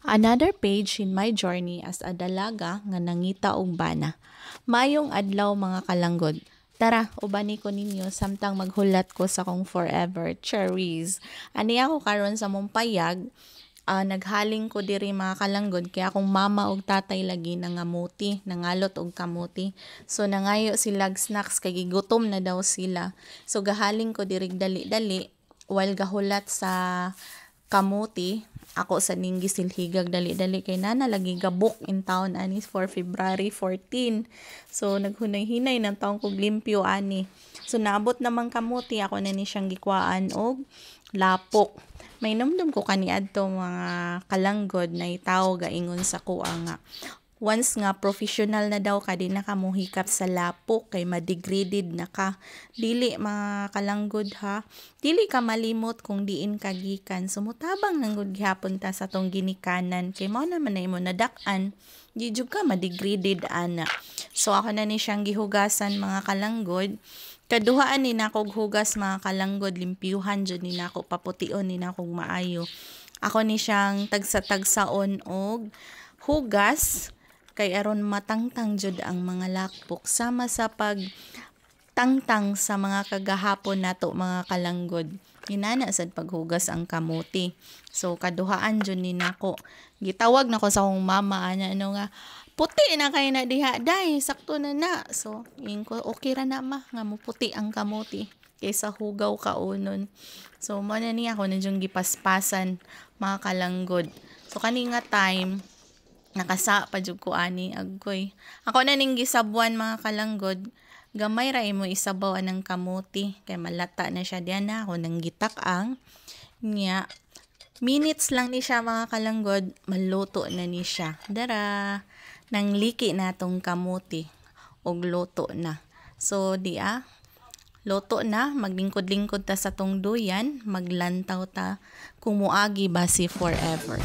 Another page in my journey as a dalaga nga nangita og bana. Mayong adlaw mga kalanggod. Tara, ubani ko ninyo samtang maghulat ko sa kong forever cherries. Ani ako karon sa mong payag, naghaling ko diri mga kalanggod kaya akong mama og tatay lagi nangamuti, nangalot og kamuti. So nangayo sila snacks kay gigutom na daw sila. So gahaling ko diri dali-dali while gahulat sa kamuti. Ako sa Ninggi Silhigag dali-dali kay nana lagi gabok in town ani for February 14. So naghunay-hinay ng taong kog limpyo ani. So naabot namang kamuti ako na ni siyang gikwaan og lapok. May numdum ko kaniadto mga kalanggod na itaw gaingon sa kuha nga. Once nga professional na daw ka, di na ka muhikap sa lapok kay ma-degraded na ka. Dili mga kalanggod ha. Dili ka malimot kung diin kagikan. Sumutabang nang gud gihapon ta sa tong ginikanan. Kay mao naman na imo nadak-an. Di jud ka ma-degraded ana. So ako na ni siyang gihugasan mga kalanggod. Kaduhaan ni nakog hugas mga kalanggod. Limpyuhan jud ni nako papution ni nakog maayo. Ako ni siyang tagsa-tagsaon og hugas. Kay aron matangtang jud ang mga lakpok sama sa pagtangtang sa mga kagahapon nato mga kalanggod. Inana sad paghugas ang kamuti. So kaduhaan jud ni nako. Gitawag nako sa akong mama ana nga puti na kay na diha day sakto na. So ko okay ra na ma nga muputi ang kamuti kaysa hugaw kaunon. So mo na ni ako na jung gipaspasan mga kalanggod. So kani nga time nakasa pa jud ko ani agkoy. Ako na ning gisabuan mga kalanggod. Gamay ra imo isabaw anang kamuti kay malata na siya diyan na ako nang gitak-ang nya. Minutes lang ni siya mga kalanggod, maluto na ni siya. Dara nang liki na tong kamuti og luto na. So luto na, maglingkod-lingkod ta sa tong duyan, maglantaw ta kung muagi basi forever.